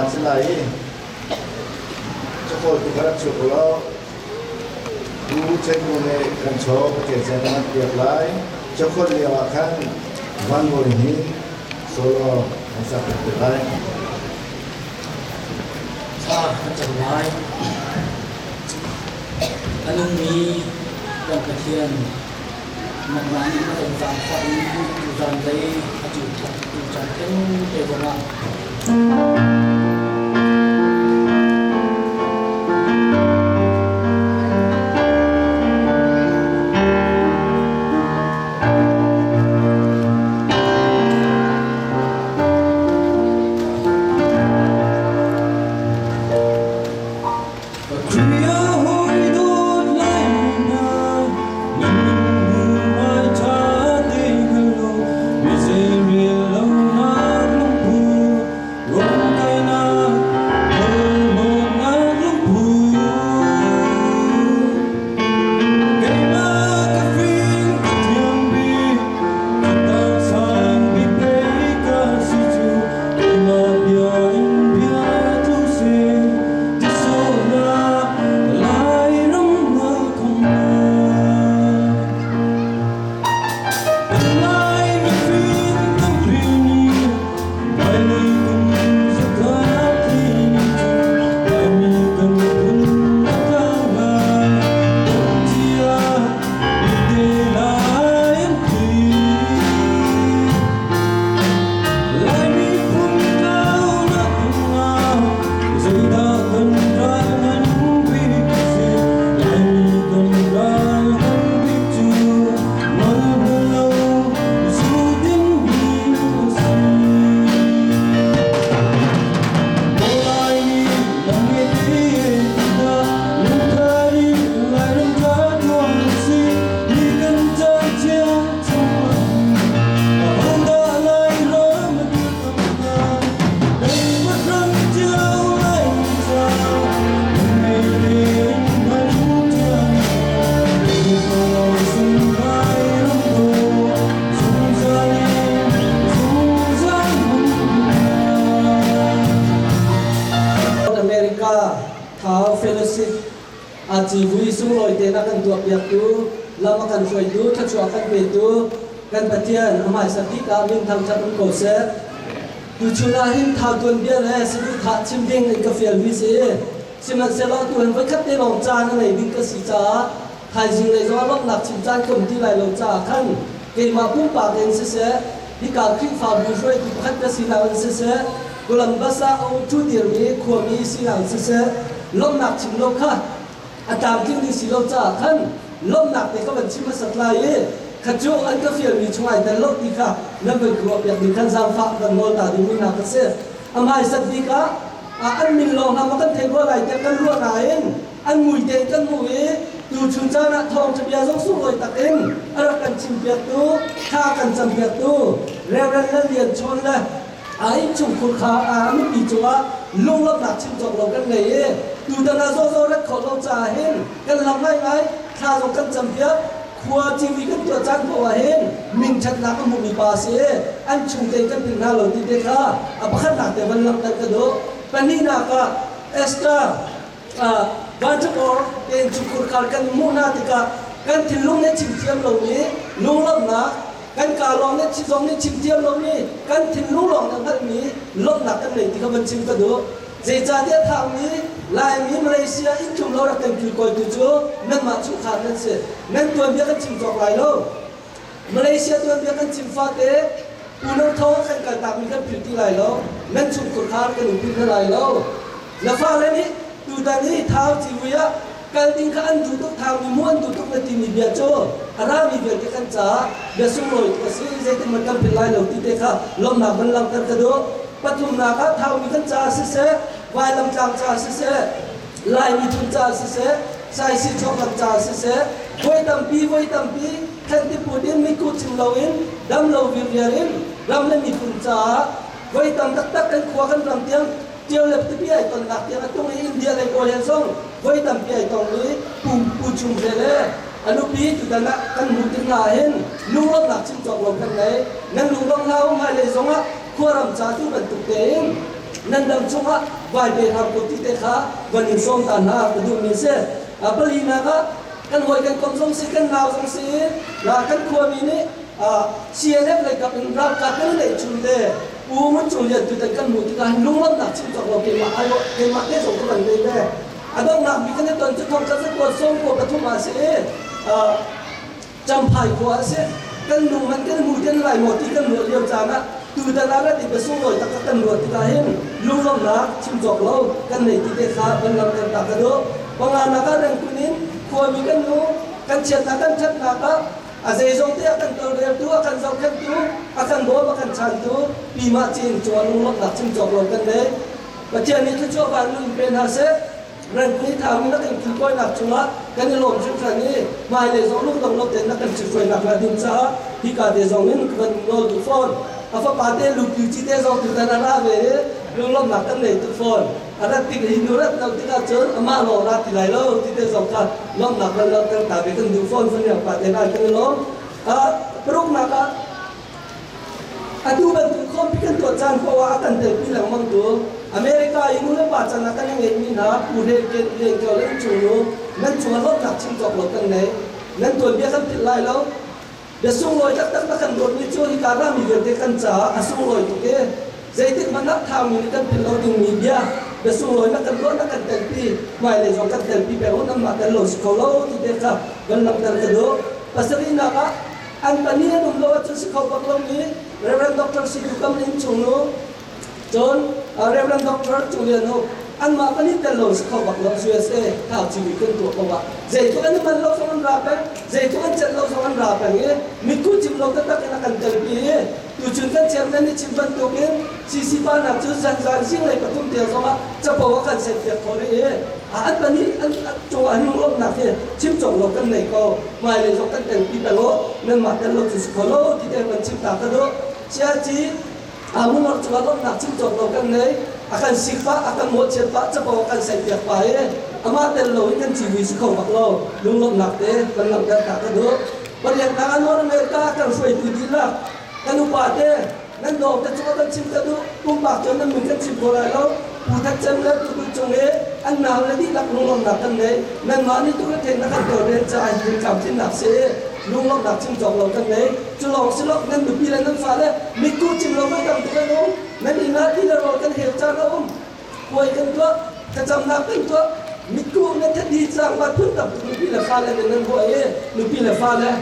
านสลายจะคอยตุกรับชุกล้อดูเช็คดูในกันโชว์เกี่ยวกับการเปลี่ยนลายจะคอยเลี้ยวขันวันวันนี้โซโล่ในสัปดาห์ไรถ้าจะไล่อันนี้การกระเทียนมันร้านนี้มันเป็นการฟังการได้จุดจัดเต็มเต็มวัน Thau fellowship Civui sumloi te na kan tua piak tu lama kan soi tu thachua kan pe tu kan Pathian amai sati ka min thang chat ko se tu chuna hin thau tuan bia le sibu tha chim ding ka fial vi se siman se lo tu han vai khat te long cha na nei ding ka si cha khai jing le zo lok nak chim chan kom ti lai lo cha khan ke ma pum pa den se se di ka khri fa bu roi tu khat ka si na se se kulam basa o chu dir mi kho mi si na se se lom nak chim lo kha atam ting di si lo cha khan lom nak te ka ban chim ma sat lai e khachu an ka fial mi chungai dan lo ti kha nam be gro yak di khan zam fa kan ngol ta di mi na ka se amai sat di ka an min lo na ma kan thei go lai te kan lo na en an mui te kan mu e tu chun cha na thong cha bia jong su loi tak en ara kan chim piak tu kha kan cham piak tu re re la lian chon la ai chung khu kha mi pi chwa lung lop nak chim jok lo kan nei e tu da na zo zo ra kho lo cha hen kan lam ngai ngai kha zo kan cham piak khua Civui kan tua chan po hen min chat na ka mu mi pa se an chung te kan pin na lo ti te kha a pakhat na te van lam kan ka do pani na ka extra Banjor yang cukur kalkan muna tika kan tilung ne cimtiam lo ni lulom na kan kalong ne cizong ne cimtiam lo ni kan tilung long na kan ni lom na kan ne tika ban cim ka do zeja dia Thaumi lai mi Malaysia in chung lo ra kan kul koi tu jo nan ma chu khan nan se nan tuan dia kan cim jok lai lo Malaysia tuan dia kan cim fa te uno tho kan kan ta mi kan pil ti lai lo nan chung kur khar kan pil lai lo la fa le ni tu tadi Thau Civui ya kalau tingkat an tutup Thau ni muan tutup nanti ni biar jo arah ni biar kita ca biar semua pasti jadi macam pelai laut tidak kah lom nak belang terkado patum nak Thau ni kan ca sese wai lam jang ca sese lai ni pun ca sese sai si coklat ca sese wai tampi kan tipu dia mikut cimlauin dam lau biarin dam le ni pun ca wai tam tak kan kuakan ram tiang Dia lebih biaya ton nak dia tu ni India lagi orang song, koi tam biaya ton ni pucung bela, anu pi tu dah nak kan mutin lain, lulong nak cim jok lom kan ni, nan lulong lau mai le song ah, kuaram jatuh bentuk tein, นั่นดังช่วงวายเดียร์กุฏิเตค่ะวันนี้ส่งตาหน้ากระดูกมีเส้ปลีนะคะกันหวยกันกลมส่งสีกันนาวส่งสีลากันขัวมีนี่เชียร์เล็กเลยกับเป็นรักกันเลยชุนเดอูมันชุนเดียตุตันกันหมุดกันลุงวันหนักชิมจากเราเกมาอายุเกมาเกส่งกันเลยเด้อดองหนักมีกันในตอนจะทำกันสักตัวส่งกบทุมาเสียจำพายขวาเสียกันลุงมันกันหมุดกันไหลหมดที่กันหมดเลี้ยวจานะตูดาราที่ไปส่งเลยตะกันหมดที่กันเห็นลุงวันหนักชิมจากเรากันในที่เด็กขาเป็นลำกันตะกันดูบางงานนักเรียนคนนี้ควรมีกันรู้กันเชียร์กันชัดนะครับอาศัยทรงเตี้ยกันตัวเรียบตัวกันทรงกันตัวอาการบัวกันชันตัวปีมาจีนจวนลุงหลักชิมจบลงกันเลยปัจจัยนี้ทุกช่วงวันลุงเป็นอาเซ่เรื่องนี้ทำนักเรียนคือก้อยหนักจุงละกันในหลงชุดนี้มาเลยส่งลูกต้องลบเต็มนักเรียนชุดก้อยหนักระดิมซาที่การเดซองนี้กันโน้ตทุกคนอาฟ้าปาเต้ลูกยูจีเดซองตุตันนาเวลุงลบหนักกันเลยทุกคนอาติกหินรัตเราติกาเจอมาโลรัติไหลโลติเดซองกันลบหนักกันเราตั้งแต่เป็นดูฟอนฟันอย่างปาเต้ได้กันล้มปรุกนักดูเป็นทุกคนพิการตัวจานเพราะว่ากันเด็กปีหลังมังตัวอเมริกาอินุเล่ปัจจันกันยังเงินมีนะผู้เรียนเรียนเกี่ยวกับจุนยูนั่นชวนลบหนักชิงจบหลอกกันไหนนั่นตัวเบี้ยกันติดไล่แล้วเดี๋ยวส่งลอยตักกันโดนมีช่วยการร่างมีเงินเด็กกันจ้าส่งลอยตัวเก๋ใจติดมันนักทำมีกันเป็นเราดึงมีเบี้ยเดี๋ยวส่งลอยนักกันร้อนนักกันเต็มปีไม่เลยส่งกันเต็มปีแปลว่าน้ำมันกันหลอกสกอลที่เด็กครับกันนำกันกระโดดภาษาลีนักอันปนีนุ่มโลว่าจะสิเขาบอกเรานี้เรเวนด็อกเตอร์สิทุกคนลิ้นชงโนจนเรเวนด็อกเตอร์จูเลียโนอันมาปนีแต่เราสิเขาบอกเรา USA ข่าวชีวิตกันตัวเขาว่าใจตัวอันนี้มันเราสองอันราบใจตัวอันเจ็ดเราสองอันราบอย่างเงี้ยมิคุจิมเราตั้งแต่กันเตลีตัวจุนกันเชื่อมันนี่ชิมบันตัวเงี้ยซีบ้านนักจุนสันสันสิ่งอะไรก็ทุ่มเทสมาจะบอกว่ากันเสร็จเดียวเขาเลยอันปนีอันจังอันนุ่งลบหนักเนี่ยชิมจงเรากันไหนก็ไม่เลยส่งกันแต่ปีเป็นโลนั่นมาแต่เราจุดสกอลที่เดียวมันชิมตากระโดดเชื่อจีมุ่งเราจังลบหนักชิมจงเรากันไหนakan sifat akan muat cepat cepat akan setiap baik amat terlalu ikan ciwi sekolah baklo lunglok nak deh benar dan tak kedua pernyataan orang mereka akan suai tudilah kan upah deh nan dong tercuma dan cinta tu kumpak jangan mungkin cipola lo putar jangan tu cunge an nào lagi nak lunglok nak kan deh nan mana tu kan tenang kan terus cai hinkam tindak se lunglok nak cim jok lo kan deh culong silok nan dupi lan nan fale miku cim lo mai dam tu kan loนั่นอีน่าที่เรากันเห็นจานเราป่วยกันตัวจะจำนับกันตัวมิกูนั่นถ้าดีจังมาพึ่งตับนุปีละฟ้าเลยนั่นป่วยนุปีละฟ้าเลย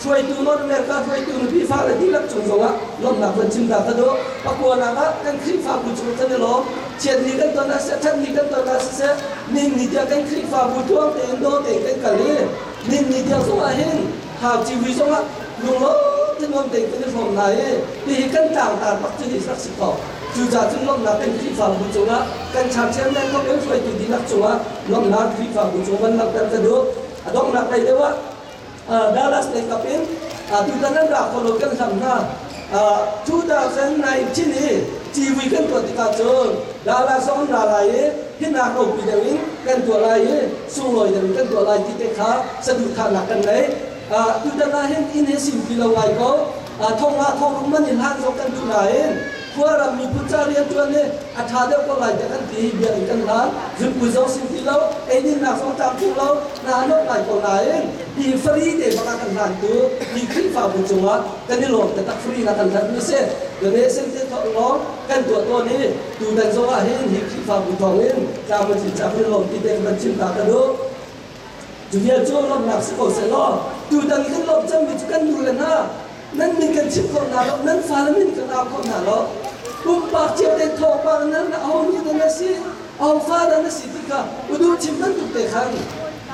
ช่วยตัวนอตอเมริกาช่วยตัวนุปีฟ้าเลยที่รับจงสงะล้มหนักเป็นชิมดาบกระโดดปะกัวนะครับกันคลิปฟ้าบุญจุกันเลยล้มเชียร์นี้กันตัวนั้นเสียท่านนี้กันตัวนั้นเสียนิ่งนิดเดียวกันคลิปฟ้าบุญท่วงเต็งโดเต็งกันกันเลยนิ่งนิดเดียวสงะเห็นข่าวทีวีสงะลุงล้มที่นอนเต็งกันในฝั่งไหนที่กันต่างตาปักจุดสักสิบต่อจูจ่าจึงล้มนักเป็นคลิปฟ้าบุญจงะกันชาเชื่อมแน่นก็เป็นไฟจุดดีนักจงะล้มนักคลิปฟ้าบุญจงมันนักแต่กระโดดดองนักไปเดียวว่าดาลัสในกับเป็นทุกท่านนั้นรักคนกันทำหน้า2019ที่นี่ทีวีกันตัวติดกันเจอดาลัสองดาราที่นักรบปีเดียวกันตัวอะไรสู้ลอยเดียวกันตัวอะไรที่เด็กขาสะดุดขาหนักกันเลยทุกท่านเห็นอินเฮสิมพิลาวายก็ทองมาทองรุ่มมันหินห้างกันตัวไหนพวกเรามีพุทธเรียนตัวนี้อาชาเดียวก็ไหลจากกันทีเบียร์กันล้านจึงกุศลสิ่งที่เราเอ็นี่นักสงครามที่เราหน้าโน้ตไหลก็ไหลดีฟรีเดี๋ยวมากันล้านตัวดีคลิปฟ้าบุญจงะกันนี่หลงแต่ตักฟรีนักกันล้านนี่เสียเดี๋ยวนี้เส้นที่ร้องกันตัวนี้ดูดันโซ่เห็นดีคลิปฟ้าบุญทองเห็นจามันจิตจับนี่หลงที่เด็กมันชิมตากระโดดจุดเดียวโจ้ลมหนักสกุลเสร็จแล้วดูดันขึ้นลมจำมีจุกันดูเลยนะนั่นมีกันชิมคนหนาแล้วนั่นฟ้าแล้วมีกันเอาคนหนาแล้วปุ่มปากเจ็บได้ทองปากนั้นเอานี่นั่นสิเอาฟ้านั่นสิที่ค่ะอุดูชิมนั่นตุกเตะขัน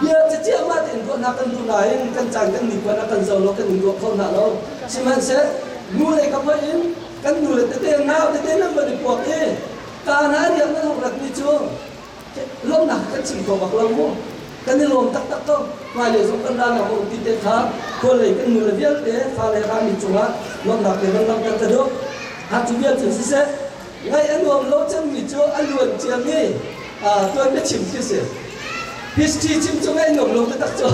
เยอะจะเจ้ามาเด่นคนนักกันดูไหนกันจังกันหนีคนนักกันเจ้าเรากันหนีคนหนาเราชิมันเสร็จงูเลยกับพ่ออินกันดูเลยเตะหนาวเตะนั่นมันปวดเองการหาเรื่องนั้นของรักนี่จูล้มหนักกันชิมตัวบักเราโม่กันนี่ลมตักต้องมาเลยสงกันด้านเราติดเตะขาคนเลยกันมือเลยเบี้ยเตะฟ้าเลยรามีจังหวะล้มหนักเลยมันล้มกันกระโดดหากจุดเดียวถึงสิเสไงอันรวมเราจะมีจูอันรวมเจียมนี่ตัวไม่ชิมที่เสียพิสชีชิมจูไม่หนุ่มลงไปตักจู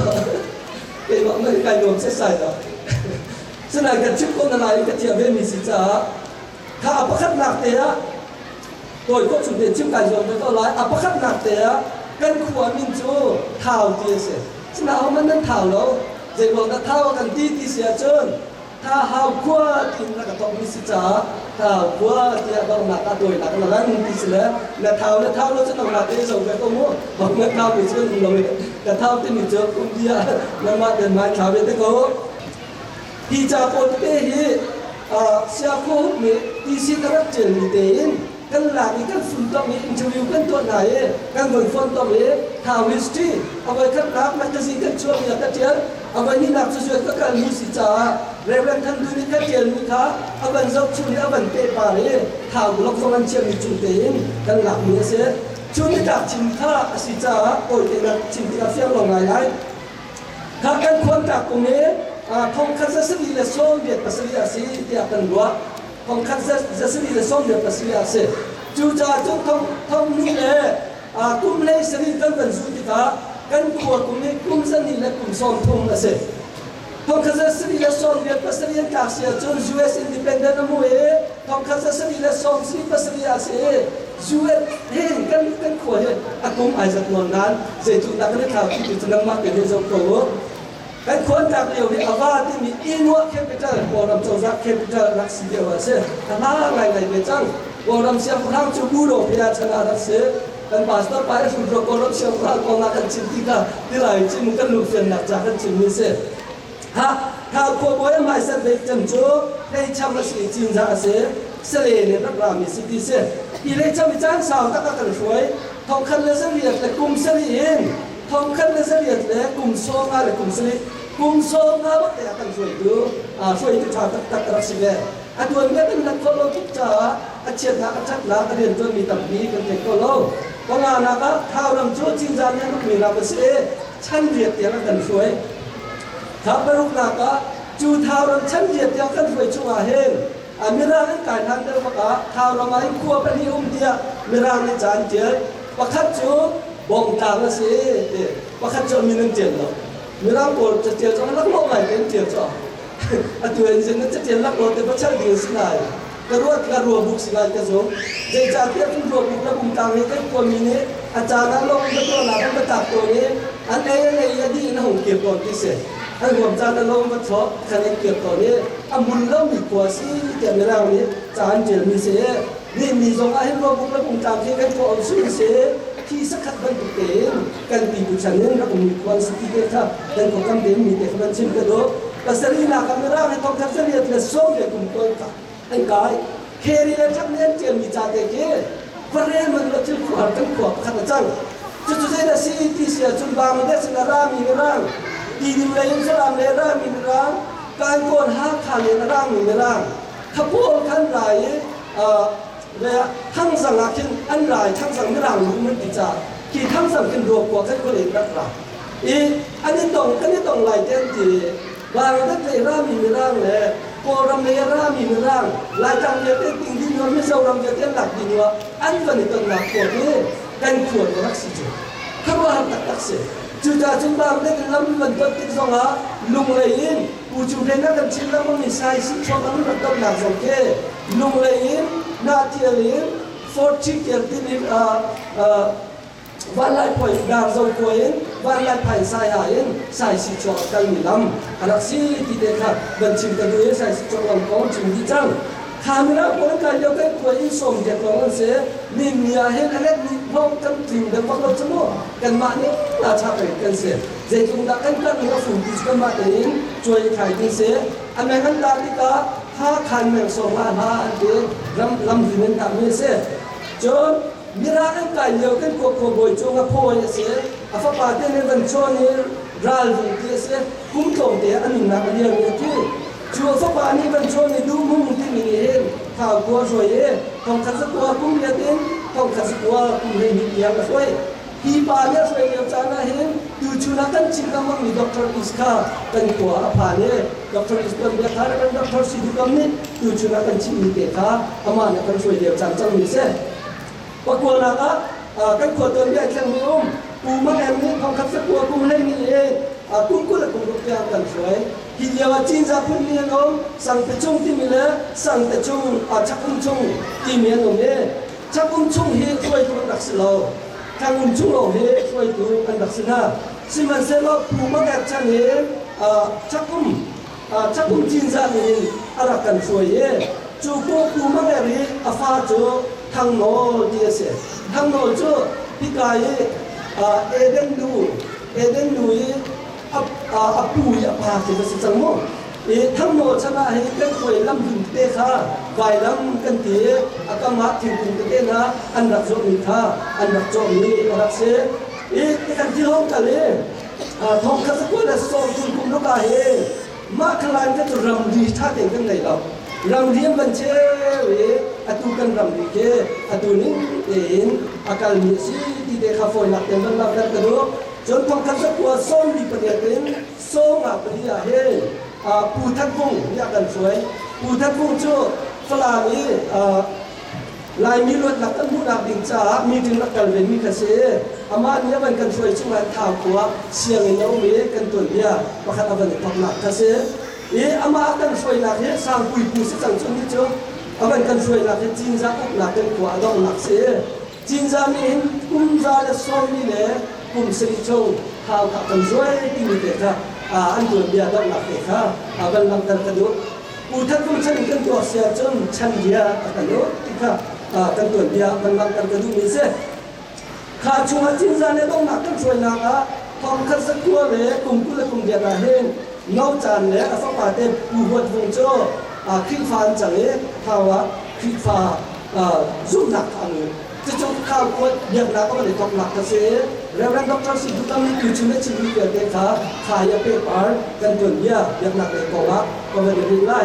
เกี่ยวกับไม่ไกลหนุ่มเสียใส่หรอกสนายกันชิมคนอะไรกันเจียมไม่มีสิจ้าข้าประคับหนักเตะ โดยก็สุดเด่นชิมการยอมก็ร้ายอัปคัดหนักแต่กันขวามินจูเท้าเตียเสียฉะนั้นมันนั่นเท้าแล้วเจ็บบอกเท้ากันที่เสียจนถ้าหาวขวาทิ้งแล้วก็ต้องมีสิจ้าถ้าขวาเตียต้องหนักโดยหนักแล้วนั่นที่สุดแล้วเท้าเราจะต้องหนักที่สุดแล้วก็มั่วบอกเมื่อเท้ามีเชื่อเราเลยแต่เท้าที่มีเจอคุณเดียนั่นมาเดินมาข่าวเป็นที่เขาที่จะปนเปย์เสียโคมีที่สิ่งที่เราเจอมีเด่นกันหลังกันฝุ่นต้องมีอินเทอร์วิวกันตัวไหนกันบนฟอนต้องมีข่าวฮิสตรีเอาไว้กันนักมันจะสิ่งกันช่วงอย่างกันเจอเอาไว้นี่นักช่วยก็การมีสิจ้าเรื่องท่านดูนี่กันเจอมีค่ะเอาไว้จบช่วงนี้เอาไว้เปย์ปาร์ข่าวล็อกฟังเชื่อมีจุดเด่นกันหลังมีเสียช่วงนี้จากชิมท่าสิจ้าโอ้ยแต่ชิมที่เราเฟี้ยงลงไหนไหนถ้ากันควรจากตรงนี้ทองคันจะสิ่งเลส่งเดียดภาษาสิที่อากันรัวทองคันจะสิ่งเลส่งเดียดภาษาสิจู่จ้าจงทองนี่เลยกุมเลยสิ่งกันเป็นสุดที่ตากันขวดกุมนี้กุมสันนี่เลยกุมส่งทองละสิทองคันจะสิ่งเลส่งเดียดภาษาจากเสียจน US Independent มั่วทองคันจะสิ่งเลส่งสิ่งภาษาสิUS เห็นกันขวดอากุมไอ้สัตว์นอนนั้นเสียจุดนักเรียนข่าวที่จุดนั้นมากเป็นเรื่องสำคัญกันคนจากเดียวนี้อาว่าที่มีอินวะแคปิตอลวอร์มโจซักแคปิตอลรักสิเดียวเสียแต่ละไงไปจังวอร์มเสียงพลังจูบูโรพยาชนะรักเสียกันบาสต์ไปสุดวอร์มเสียงพลังกองนักจิตติกาที่ไหลจิมุกันลุกเฟียนนักจากกันจิมุเสียถ้าขบวนไม่เสด็จจำจูให้ชำระสิจินจากเสียเสลเนี่ยรับรามีสิทธิเสียอีเล่จะมีจ้างสาวตะกันช่วยทองคันเลเซียแต่กลุ่มเสลีเองทองคันเลเซียแต่กลุ่มโซงาและกลุ่มเสลีกลุ่มโซงาว่าแต่กันช่วยดูช่วยที่ชาวตักรักสิเวอันตัวนี้เป็นนักโคโลทุกจ้าอันเชียร์นักจักนักเรียนจนมีตับนี้กันเด็กโคโลก็งานนักท้าวรำจูจินจานเนี่ยมีราบเสียชั้นเรียดเดียวกันช่วยถ้าไปรุกนักจูท้าวรำชั้นเรียดเดียวกันช่วยช่วยเฮงมีร่างในการทำเดิมว่าท้าวรำให้ขั้วเป็นหิ้มเดียมีร่างในจานเจอว่าขัดจูบ่งตามละสิว่าขัดจูมีนึงเจอหรอมีร่างปวดจะเจอจนลักโลกไหลเป็นเจอจ่ออันตัวเองนั้นจะเจอลักโลกแต่ว่าช่างดีสินายกระรัวบุกสินายกระสงใจจ่าเทียบรัวบุกและบุกตามนี้ก็ควรมีนี้อาจารย์นั้นลงมาตัวหนาเป็นประจักษ์ตัวนี้อันไหนยัดีนะผมเก็บก่อนที่เสร็จอันผมอาจารย์นั้นลงมาชอบคะแนนเก็บตัวนี้อันบุญเริ่มมีกว่าสิเก็บในร่างนี้จานเจอมีเสียนี่มีสองอันรัวบุกและบุกตามที่กันพอเอาสู้เสียที่สักขัดบันตุเตนกันตีบุชันเนี่ยเราคงมีความสติเดชครับแต่ของคำเดิมมีแต่คำชิมกระโดดแต่สรีระคำร่างให้ต้องคัดเรียนและส่งเด็กกลุ่มตัวกันอันกายเครียนทักเนี่ยเจียมมีจ่าเด็กเย่วันนี้มันเราจะขวานกันขวบขัดจังจุดๆเนี่ยสิที่เสียจุดบางเนี่ยสนารามีร่างดีดีเลยยังสลามเลยร่างมีร่างการโกนห้าขาเลยร่างมีร่างขบวนขันไหลเนี่ยทั้งสังอาคินอันไรทั้งสังไม่รังรู้มันติดจ่าที่ทั้งสังกินรวมกว่ากันก็เลยรักเราอีอันนี้ต้องไหลเต็มที่บางนักเรียนร่างมีร่างเลยโกรำเลียร่างมีร่างลายจังเลียเต็มติงที่ยอมไม่เศร้ารำเลียเต็มหลักดีนัวอันวันนี้ต้องหนักกว่านี้กันขวดรักสิจุข้าว่าหักตักเสียจุดจ่าจุดบางได้กันลำมันก็ติดสองหาลุงเลยอินผู้จุเรนนักกันชิลแล้วมันมีสายสิชอบมันมันต้องหนักสองเคลุงเลยอินนาเทียลินฟอร์ชิเกียร์ที่นี่วันไล่พ่อยดาวโจโกเองวันไล่ไผ่สายหายเองสายสิจอกันมีลำอันนั้นสิที่เด็กครับบัญชีกันด้วยสายสิจอลำก้อนจึงที่จังคาเมล่าคนกันยกให้คุยอินสมเด็กของมันเสียนี่มีอะไรอะไรนี่พร้อมกันถึงเด็กฟังเราจะมั่วกันมาเนี่ยราชาเป็นกันเสียเด็กคนดักกันกันเราฝุ่นที่กันมาเองช่วยขายกันเสียอันนั้นกันดาติกาถ้าคันแมงสองล้านห้าอันเดียวลำดินทำไม่เสียจนมีร้านกันเดียวกันก็ขบวนจงกับพ่อเสียอาฟ้าป่าเต้นในวันชนนี้รัลวิ่งเสียคุ้มตรงเดียอันนี้นักเรียนที่ชัวฟ้าป่านี้วันชนนี้ดูมุ่งที่มีเห็นข่าวกลัวช่วยต้องขัดสักตัวคุ้มเรียนเต้นต้องขัดสักตัวคุ้มเรียนมีเดียมาช่วยที่ป่าเนี่ยช่วยเลี้ยงจานะเห็นดูชุนักกันจริงก็มั่งมีด็อกเตอร์อิสกาเป็นตัวผ่านเนี่ยด็อกเตอร์อิสกันเบียร์ท่าเป็นด็อกเตอร์สิดุกัมนี่ดูชุนักกันจริงมีเด็กค่ะอามาเนี่ยกันช่วยเลี้ยงจังมีเส้ปะกัวนักกันขวดเติมเบียร์แข็งมีปูมาแอมนี่ของขับสักตัวกุ้งให้มีกุ้งกุละกุ้งรูปยางกันช่วยที่เดียวจีนจะพุ่งเลี้ยงสั่งแต่จงที่มีเลยสั่งแต่จงชักพุ่งจงที่มีนมเนี่ย ชักชุ่งเฮช่วยตัวดักสิเราทางชุ่งเราเฮช่วยตัวอันดักสินะสิมันเสร็จแล้วผู้มาแอบชันเฮชักจินจานินอารักกันช่วยเฮจูกูผู้มาแอบรีอาฟ้าจูทางโนดีเสทางโนจูพิกายเอเดนดูอับปูยาพาที่จะสังโมทั้งหมดชนะให้กันคอยลำถึงเตะค่ะไฟลำกันตีอากาศถึงเตะนะอันดับโจมีค่ะอันดับโจมีอันดับเสียที่กันที่ห้องกันเลยทองคัสกุลและส่งทุนกุมลูกาเฮมาคลานก็จะรำดีท่าเต็งกันไหนเรารำเรียนบันเชวีอตุกันรำดีเกอตุนิเอ็นอาการมีสิที่เด็กข้าฟอยนักเต็มบันลับกันดูจนทองคัสกุลส่งดีประเดี๋ยวเป็นส่งอาปริยาเฮปูทัดพุ่งอยากกันสวยปูทัดพุ่งชั่วฝรั่งนี้ลายมีรถหลักตั้งผู้นักดิ่งจ้ามีถึงนักการเวรมีกระเสอามาเนี่ยมันกันสวยช่วยท้าวขัวเสียงเงี้ยมีกันตัวเนี่ยประคัตอวันนี้พักหนักกระเสอามากันสวยหนักเฮสร้างปุยปูสิจังชนที่ชั่วอามันกันสวยหนักเฮจีนจ้าอุกหนักกันขัวดองหนักเสจีนจ้ามีเห็นกุมจ้าและซ้อมนี่แหละกุมสิริชงท้าวขับกันสวยที่มีเด็กอันตัวเบียดอกหนักเอกค่ะบันลังกันกระดูปูทัดกุ้งฉันกันตัวเสียจนฉันเดียกันดูที่ค่ะกันตัวเบียบันลังกันกระดูมีเสข้าชัวจินจานเนี่ยต้องหนักกันช่วยหนักทองคันสักตัวเลยกลุ่มกุลกลุ่มเดียดเฮงนอกจานเลยฟ้าป่าเต็มปูหัววงโจ้ขึ้นฟ้าจังเลยภาวะขึ้นฟ้าสุ่มหนักอันนี้จะจบข้าวคนเบียดหนักก็ไม่ได้ตกหนักกระเสแล้วรันดอกเตอร์สิบุตรมีคือชุนชีวิตเกิดเด็กขาขายาเปปาร์กันจนเยอะอยากหนักเลยกองละก็ไม่ได้ไล่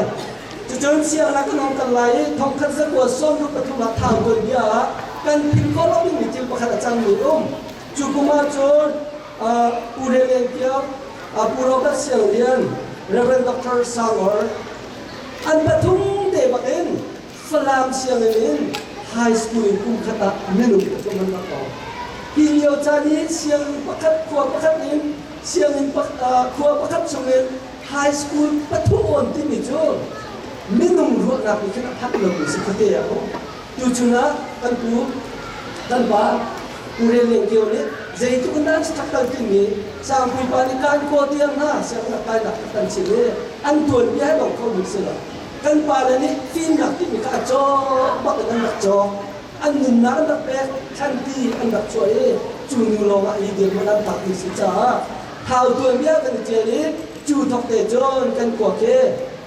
จะจนเสียงนักน้องกันไล่ทองคันสักว่าส้มลูกปฐุมทางคนเยอะกันพิมพ์ก็เราไม่มีจิตประคัตจังมีจุกุมาจนปูเรียนเกี่ยวปูรกัสเสียงเรียนรันดอกเตอร์สังอร์อันปฐุมเดบักเอ็นฝรั่งเสียงเรียนไฮสคูลคุ้มขตาไม่รู้จะมันมาต่อพี่เดียวจานี้เสียงประคัตขวบประคัตนี้เสียงขวบประคัตชงเรียนไฮสคูลปฐุมวันที่มีจูไม่นุ่มรู้นักมีขนาดพัดลมสิคเตียโออยู่จุนะกันปูกันบ้าปูเรียนเกี่ยวนี้ใจทุกนั้นสักการที่มีสร้างปุยปานิการโคเตียงนะเสียงนักการนักกันสิเลยอันตัวนี้ให้เราเข้าดูสิละกันบ้าเลยนี่ฟิล์มนักที่มีการจ่อบักนั้นนักจ่ออันนึงนั้นนักเป็ดทันทีอันนักช่วยจูนูลงไอเดียมันนักตัดสินใจข่าวตัวนี้กันเจริญจูทอกเตจอนกันกว่าเก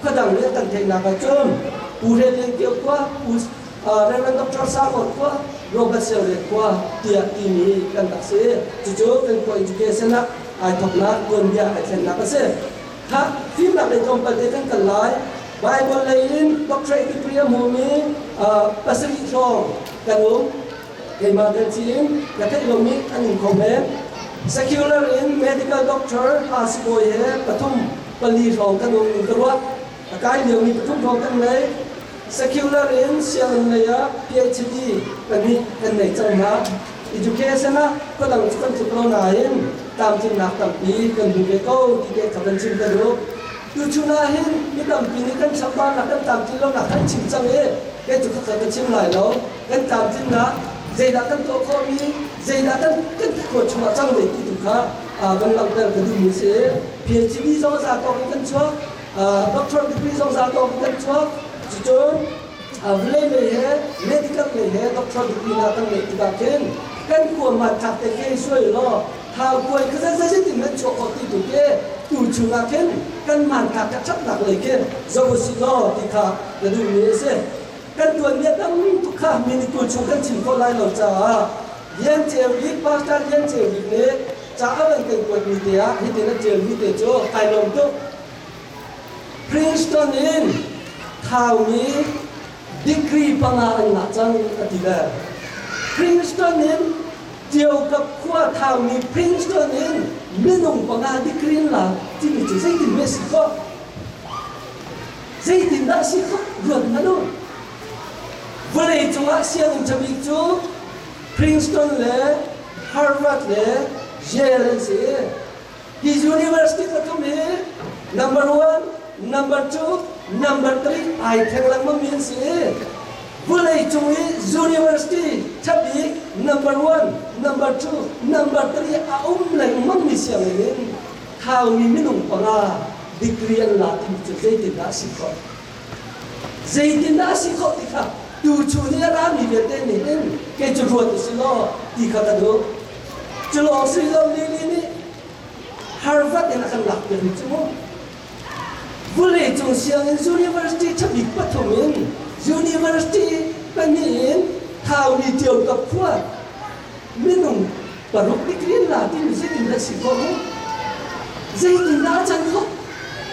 ก็ดังเรียกกันเทงนักจอมปูเรียนเกี่ยวกับปูเรียนดอกเตอร์สาวกว่าโรบัสเซลเรียกว่าเตียที่มีกันตัดสินจู่ๆกันกว่า education นะไอทอกนักตัวนี้ไอเทงนักเสียถ้าฟิล์มนักในจอมประเทศกันหลายไบเบิลเลยอินด็อกเตอร์ที่เรียนมูมีปัสสิทองกันรู้เกี่ยวกับเรื่องจีนและที่เรามีอันหนึ่งคอมเมนต์ secular in medical doctor อาสบอยปฐมปลีทองกันรู้กระว่าใกล้เดี๋ยวมีปฐมทองกันเลย secular in เสียงเลยPhD กันนี้กันไหนจังนะ education นะก็ต้องกันสุดเราหน่อยตามที่นักตั้งปีกันดูเด็กเขาที่เด็กขับเป็นชิมกันรู้ดูชุนาเห็นนี่ตั้งปีนี้กันชาวบ้านนักกันตามที่เราหนักกันชิมจังเลยกันจุดขับกันชิมหลายแล้วกันตามที่นะใจดักกันตัวเขามีใจดักกันกันขวดชัวจังเลยที่ถูกค่ะบันลังเตอร์กันดูมีเสีย PhD สองสาตัวกันชัวDoctor degree สองสาตัวกันชัวจนเล่นเลยmedical เลย Doctor degree นักตั้งเลยที่บ้านกันควรมาทักแต่แค่ช่วยรอถ้าควรก็จะจะติดมันชัวร์ที่ถูกดูชุนากันมันทักกระชับหนักเลยจะว่าสิโลที่ค่ะจะดูมีเสียกันตัวนี้ต้องทุกข้ามีในตัวชงกันชิมก็ไล่เราจ้าเย็นเจียววิปาการเย็นเจียววิเนี่ยจ้าอะไรกันตัวมีเดียที่เดียนเจียววิเดียโจไอลมตุพรินสตันอินทาวมีดีกรีปังอาอันหนักจังอดีตพรินสตันอินเกี่ยวกับขั้วทาวมีพรินสตันอินไม่นุ่งปังอาดีกรีนละที่มีจุดใจที่ไม่สิก็ใจที่น่าสิก็รวดมาดูวันนี้จังหวะเสียงจะมีจูพรินสตันเลยฮาร์วาร์ดเลยเยลเลยสิ His university ก็ทุ่มเลย number 1 number 2 number 3ไอแข่งลังมามีสิ Vulai chui university chabi number 1, number 2, number 3 lai mang mi siang ini Thaumi minung panga degree an latin chu zaitin da sikho zaitin da sikho tikha tu chuni ra mi bete ni en ke chu ruat silo tikha ka do chulo silo ni Harvard en akan lak pe ni chu Vulai chung siang university chabi pathomin university panin Thaumi tiau kap khwa minung paruk degree latin zaitin da sikho dây thì đã chân khóc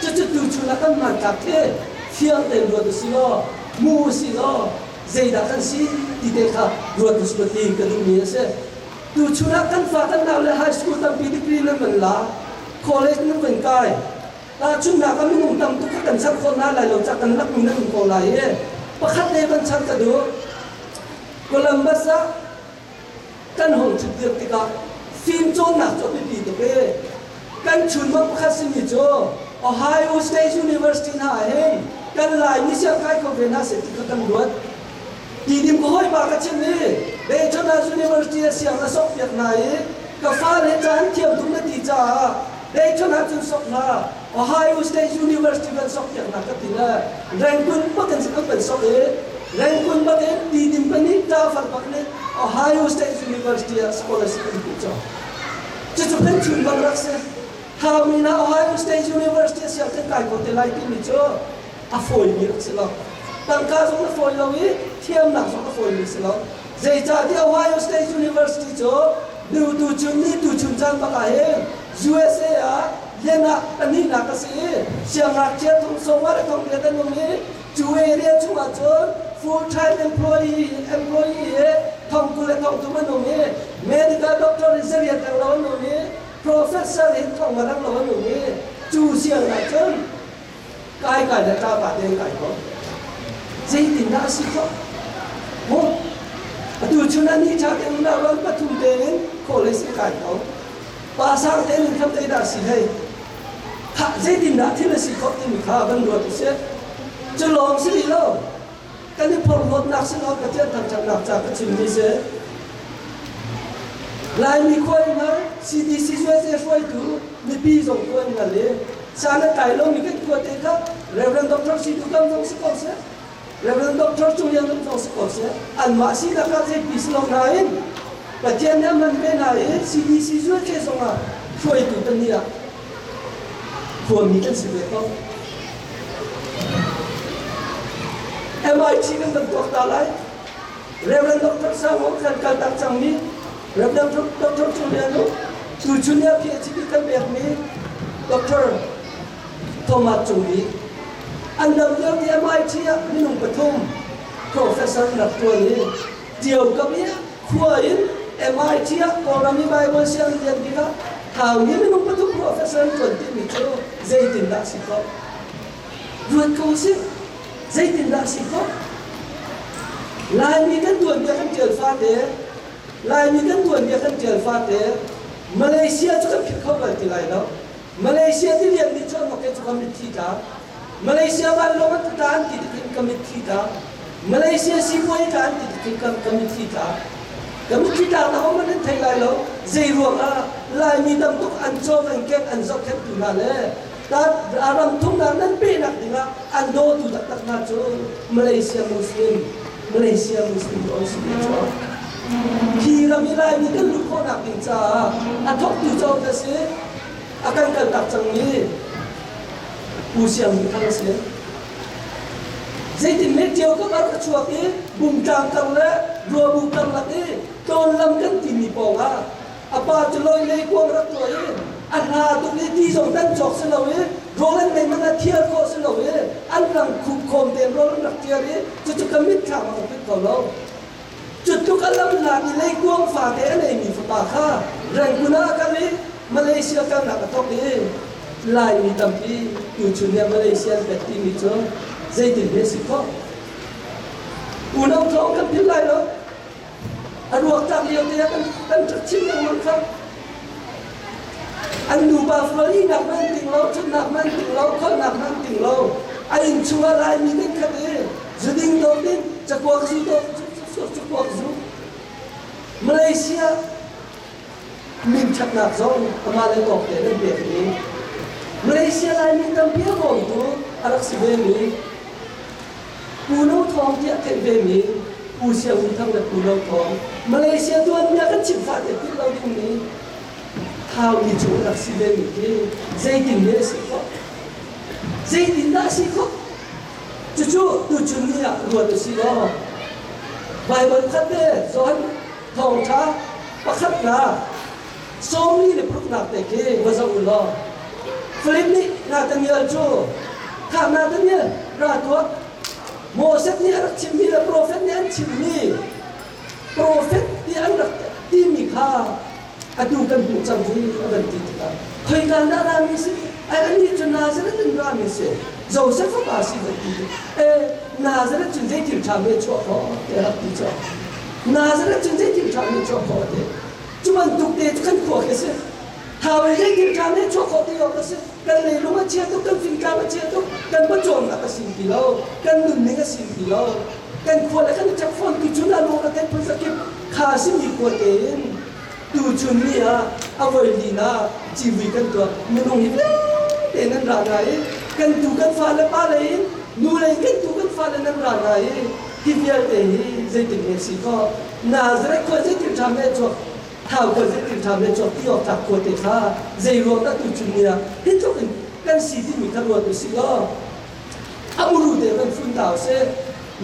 cho từ chủ là căn bản cả thế phiêu tiền ruột xí lo mua xí lo dây đã căn xí thì để khá ruột xí thì cái đúng nghĩa sẽ từ chủ là căn phá căn nào là high school tam degree lên mình lá college nó vẫn cài ta chúng là căn mình tâm tất cả căn sắc con na lại lâu chắc căn lắc mình nó cũng còn lại ấy và khát đây căn sắc cả đó Columbus á căn hồn trực tiếp thì cả phim trốn nạp cho bị được cái kan chunma khasini jo Ohio State University na hen kan lai ni sia kai ko vena se ti kan duat ti dim ko hoi ba ka chen ni de chona university sia na sok piak na e ka fa le chan thiam tum na ti cha de chona chun sok na Ohio State University ban sok piak na ka ti na ren kun pa kan sa ban sok e ren kun ba de ti dim pa ni ta fal pak ne Ohio State University scholarship ki cha chu kan chun bang rak se Thaumi na Ohio State University siya kan kai ko te lai ti mi cho Avoi mi silo tangka so na foi lo wi thiam na so na foi mi silo zai cha ti Ohio State University cho du chun chan ba ka he USA a yena ani na ka se siang ra che thong so wa thong le ta no mi chu area chu ma cho full time employee thong ku le thong tu ma no mi medical doctor research ta lo no mi Professor in thong ma rang lo ni chu siang na chen kai da ta ba den kai ko zai tin na si ko mo tu chuna ni cha den na ron pa thum den college kai ko pa sang den kham te da si hai kha zai tin na thi na si ko ti mi kha ban ro tu se chu long si lo kan ni phol lot nak si lo ka chen tham chang nak cha ka chin ni se lai mi khoi na CDC se foi tu mi pi zong ko na le sana kai lo mi ke ko te ka Reverend Doctor si tu kam zong si ko se Reverend Doctor chu yang zong si ko se an ma si da ka se pi lo na in Pathian ya man be na e CDC ke zong a foi tu ta ni a ko mi kan si be ko MIT kan tok ta lai Reverend Doctor sa mo kan ka tak chang mi Reverend Doctor Juliano, tu Julia PhD kan berni, Doctor Thomas Civui, andam yang di MIT ya minum betul, Profesor Doctor ni, dia kami kuain MIT ya orang ni Bible siang dia kita, Thau ni minum betul Profesor Tuanti mikro, zaitin dah sikap, buat kau sih, zaitin dah sikap, lain ni kan Tuan dia kan jelfa deh. Lai mi kan tuan dia kan jelfa te Malaysia chu kan phit khau ba ti lai lo Malaysia ti lian ni chon ma ke chu kan thi ta Malaysia ban lo kan tan ti tin kan thi ta Malaysia Civui kan ti tin kan thi ta ta ho man thai lai lo zai ruang a lai mi dam tuk an cho kan ke an zok ke tu na le ta aram thung na nan pe nak dinga an do tu tak na chu Malaysia Muslim on si cho khi làm như này mình cứ lúc khó nạp tình cha ăn thóc từ cho ta sẽ akan cần đặt chẳng như bù xiang mình thằng sẽ dây tình mấy chiều các bạn các chuột ấy bùng tràng thằng lẽ rùa bùng thằng lẽ ấy tôn lâm cái tìm bị bỏ à ba cho lôi lấy quăng rắc rồi ăn hà tụi đi đi dòng tân chọc xin lỗi rồi lên này mà thiệt khó xin lỗi ăn rằng khục khom tiền rồi lên đặc thiệt ấy cho cái mít khảo mà không biết cầu đâuจุดทุกอันลำหลักในกวงฝาเตะในมีฝาข้าแรงกุนากันนี้มาเลเซียกันหนักทอกนี้ลายมีตั้มปีอยู่ชุนเนี่ยมาเลเซียเป็นที่มีเจ้าใจติดเบสิกอุณหภูมิกันพิลายแล้วอันวักจากเดียวเดียกันจัดชิ้นอย่างมันครับอันดูบาฟลอรีหนักมันติ่งเราชุดหนักมันติ่งเราข้อหนักมันติ่งเราไอ้ชัวลายมีกันคดีจะดิ้งโดนดิ้ง จะกลัวกระสุนตัวจะกลัวกระสุนมาเลเซียมินชักหนักซองมาเลยตกแต่เรื่องแบบนี้มาเลเซียลายมินตั้งเพียงมองตัวอารักสิเบมีปูนทองเจ้าเทเบมีปูเสียงทั้งแบบปูนทองมาเลเซียตัวนี้ก็ชิมฟ้าเด็กที่เราตรงนี้ท้าวมีจูรักสิเบมีที่ใจดินเนสิก็ใจดินได้สิก็จู่ๆตัวจุนนี่อะรวดสิก็ใบมันคัดเด้สอนทองช้าประคัดนาสองนี่เนี่ยพวกนักแต่เกี่ยวกับสังคมเราฟลิปนี่นาตันเยลจูข้ามนาตันเยลราตัวโมเสสนี่รักชิมมีและโปรเฟตนี่อันชิมมีโปรเฟตที่อันรักที่มีค่าอดูกันบุญจังที่อันติดกันเคยการนารามิสิไอ้อันนี้จนนาซาเรตนามิสิโจเซฟก็มาสิกันที่นาซาเรตจนได้ถึงชาเมชั่วพอเดี๋ยวรับดีจ้ะนาซาเรตจนได้ถึงชาเมชั่วพอเดี๋ยวจุมันตุกเตะทุกคนขวบกันสิถ้าวันนี้กินการเล่นชั่วขวบที่ออกกันสิกันเลยรู้ว่าเชื่อทุกกันฟินการมาเชื่อทุกกันประจงนักสิ่งที่เรากันหนุนนี่ก็สิ่งที่เรากันขวบแล้วกันจับฟอนที่จุนอาลูกกันเป็นสกิปขาสิ่งที่ขวบเองดูจุนนี่อะเอาไว้ดีนะชีวิตกันตัวไม่ต้องหิวเต็นนั่นร้านไหนกันดูกันฟ้าและป้าเลยนูเลยกันดูกันฟ้าและนั่นร้านไหนที่เดียวเองใจติดเมสิก็น่าจะได้คนที่ติดทำได้จบถ้าคนที่ติดทำได้จบที่ออกจากคนติดท่าใจรวมตั้งตัวจุนเนี่ยที่ทุกคนกันสีที่มีทั้งหมดตัวสิก็อามูรูเดมันฟุ้งดาวเส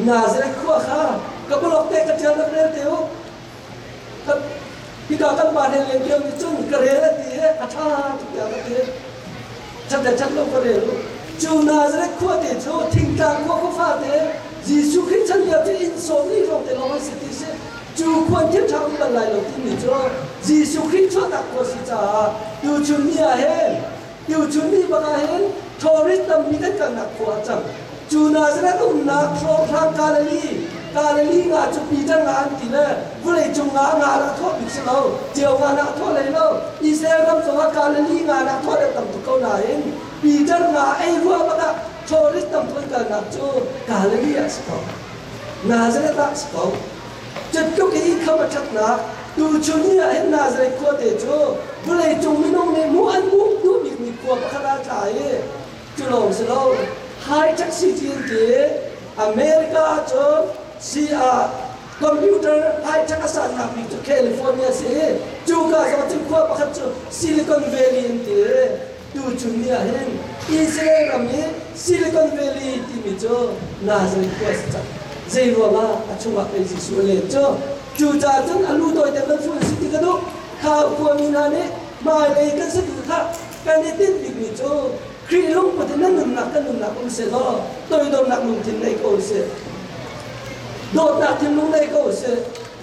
น่าจะได้ขั้วข้ากับล็อกเตะกระเจียวนักเรียนเดียวกับพี่ดาวตั้งบ้านเรียนเดียวมีจุนกระเรียนตีอาชาทุกอย่างกระเรียนฉันแต่ฉันลงกระเรียนจูน่าจะได้ขั้วเตะจูทิ้งกลางขั้วก็ฟาเตะยิสุคริสต์ฉันอยากจะอินโซนี่ลงแต่เราไม่สิทธิเสจูควรที่ทำเป็นไรเราที่มีจ้ายิสุคริสต์ชอบตักตัวสิจ้าดูจุนนี่เห็นดูจุนนี่บ้างเห็นทอริสต์มีกันกันหนักกว่าจังจูน่าจะได้ต้องนักโชว์ทางกาลลีงาจุปีจังงานที่เลยผู้ใดจงงานละทอดบิสเราเจียวงานละทอดเลยเราอิสราเอลทำสงกาลลีงานละทอดได้ตั้งตุกเขาไหนปีจังงาไอ้หัวบ้างทอริสต์ทำตัวกันหนักจูกาลลีสเขานาซาเรตสเขาจุดก็แค่อีกคำชัดนะดูชุนนี่เห็นนาซาเรตขวดเตจูผู้ใดจงไม่น้องในมูอันมูดูมีขวดพระคณาใจจุลองสโลไฮเทคซิตี้ที่อเมริกาจนคอมพิวเตอร์ไฮเทคสันนับอยู่แคลิฟอร์เนียสิจูกาจะมาถึงขวดพระคณาซิลิคอนแวลีน์ที่ดูชุนนี่เห็นอิสราเอลมีซิลิคอนแวลีน์ที่มีจูนาซาเรตขวดสักใจรัวมาช่วงเป็นสิสุเลนจ้าจู่จ้าจนอลูโดยแต่เป็นฝุ่นสิที่กระดูกข้าวควมีนานี่มาเลยกันสักทีค่ะการนี้ติดบิกนี่จ้าครีลงปฏินั้นหนุนหนักกันหนุนหนักองเสก็โดยโดนหนักหนุนทิ้งในก็องเสโดนหนักทิ้งลงในก็องเส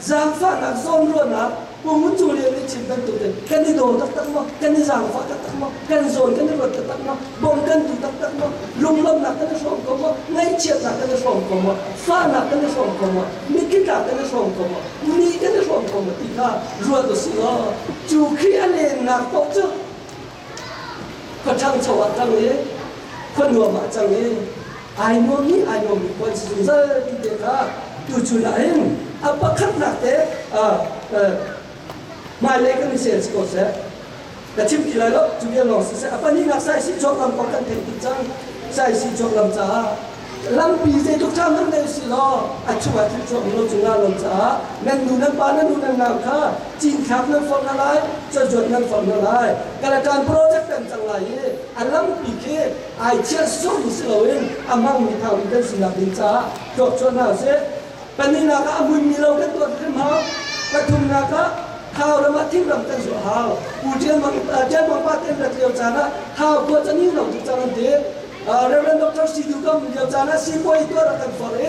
จางฟ้าหนักซ้อนรัวหนักพวกมุนจูเรียนในชิมกันตัวเด็กกันนี่โดนตักมั้งกันนี่จางฟ้าตักมั้งกันโซนกันนี่รถตักมั้งบ่มกันตัวตักมั้งลุงลำหนักกันนี่ส่งก็มั้งไงเชียดหนักกันนี่ส่งก็มั้งฟ้าหนักกันนี่ส่งก็มั้งมีกิจการกันนี่ส่งก็มั้งมีกันนี่ส่งก็มั้งที่ข้ารัวตัวสิล้อจูครีอันเองหนักตกจ้ะก็ช่างชาวจังเลยคนหัวมาจังเลยไอ้โนมีคนสุดยอดที่เด็กข้าดูจุฬาเองอัปคัดหนักเด็กมาเล็กกันเสียสกอตเซ่แต่ชิมกี่ไรแล้วจุดเดียวลองสิเซ่อัปนี้นักใส่สีจอกลำปกันเต็มติดจังใส่สีจอกลำจ้าลำปีเจทุกช่างทั้งเดือนสิล้ออัจฉริยะที่จอกเราจุฬาลำจ้านั่นดูนั่นปานั่นดูนั่นนำข้าจีนขับนั่นฝนอะไรจะจดนั่นฝนอะไรการโปรเจกต์เป็นจังไรอันลำปีเกไอเชี่ยส่งสิเราเองอามั่งมีทางวิกันสินับดินจ้าจดชวนเอาเซ่ปันนี้นักอาบุญมีเรากันตัวขึ้นมาปทุมนักข้าวเรามาทิ้งลำกันสู่ข้าวผู้เจ้ามังป้าเต็มระเดียวจานะข้าวตัวจะนิ่งเราจุดจานันเดเรเวนดรซีดูกัมเดียวจานะซีโปยตัวรักันฟอร์เอ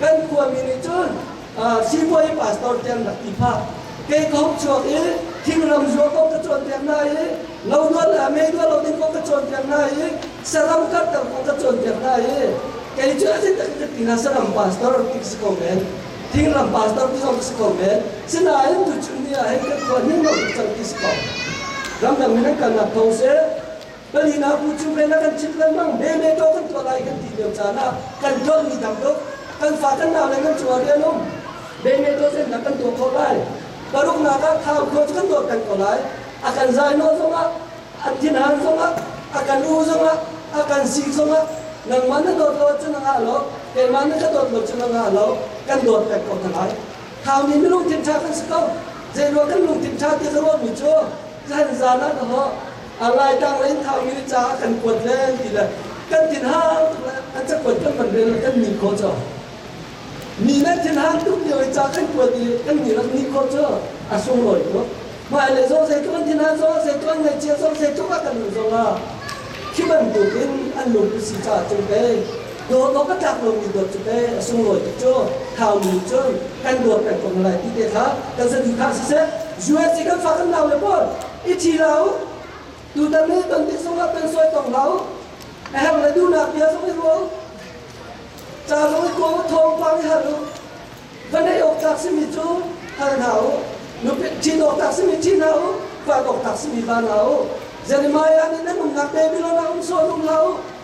กันขวามินิจุนซีโปยพาสตอร์เตียนรักติพาเกย์เขาชอบทิ้งลำจัวก็กระโจนเตียนนายเราด้วยเมย์ด้วยเราดิ้งก็กระโจนเตียนนายสลัมกัดแต่ก็กระโจนเตียนนายเกย์ช่วยที่จะติดนาสลัมพาสตอร์ติสโกเมนทิ้งลำพาสตอร์ที่ส่งสโกเมนสินายตุจุนนี่ให้กันคนนี้เราจะติสโกลำดังนี้กันนับทงเสบลีนาผู้จุเรนักันชิดเลยมั่งเมย์โตกันตัวไรกันทีเดียวจานะกันจนมีทำดุ กันฝากันหนาวเลยกันชัวเดียวนุ่มเบเมโตเซนนักกันตัวเขาได้กระลุกนาก็ข้าวโคจกันตัวกันก็ได้อาการใจโน้ตสงะอันที่นานสงะอาการอูสงะอาการสีสงะนังมันนั่งโดดโดดจนนังอาโลเกมันนั่งก็โดดโดดจนนังอาโลกันโดดกันก็ทั้งหลายข่าวนี้ไม่รู้ทิมชากันสักคนเจรวกันลุงทิมชาที่เขาว่ามีโจ้จะเห็นซานะเหรออะไรต่างเล่นข่าวนี้จ้ากันกดเล่นทีละกันทินห้างอันจะกดกันมันเรื่องกันมีโคจรมีแม่ทินห้างทุกเดียวจ้ากันกดดีกันมีแล้วมีโคจรอาสงลอยก็มาเลยโซ่เสกกันทินห้างโซ่เสกกันในเชียร์โซ่เสกทุกกันอยู่โซ่ละคิดมันดูเป็นอันลุงกุศิจ่าจงเป็นโดนเราก็จับลงมีโดดจุดเป็นอาสงลอยโจ้ข่าวมีโจ้กันโดดกันคนอะไรที่เด็กครับกันสะดุดข้าศึกเสียช่วยสิกันฝากกันเราเลยพ่ออีทีเราดูตอนนี้ตอนที่สงฆ์เป็นสวยของเราไอ้เราดูหนักเยอะสงฆ์รู้จ่าสงฆ์กลัวทองฟังให้เราวันนี้ออกจากสมิจูทางเราหนูเป็นจีนออกจากสมิจีนเราฝากออกจากสมิบ้านเราเจริญมาอย่างนี้นั่นมึงนักเบบี้เราเราสอนเรา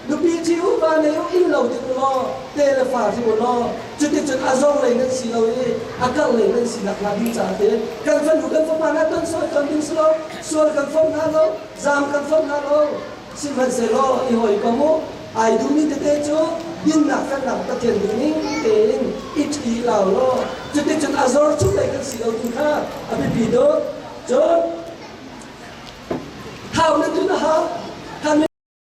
ดูปีจิวบ้านเนี่ยอินเราที่เราเตะฝาที่เราจุดที่จุดอาซองเลยนั่นสิเราเองอากาศเลยนั่นสินักนาดีจ่าเตะกันฟันดูกันฟันมาแล้วต้นสวยกันดิ้งสโลสวยกันฟันหาเราจามกันฟันหาเราสิมันเสร็จแล้วอีหอยก็มูไอ้ดูนี่เตะจูดินหนักกันหนักตะเกียงดูนี่เตะอิจีเราจุดที่จุดอาซองจุดเลยกันสิเราดูค่ะอภิปีโดจนเท่านั้นจุดนะฮะ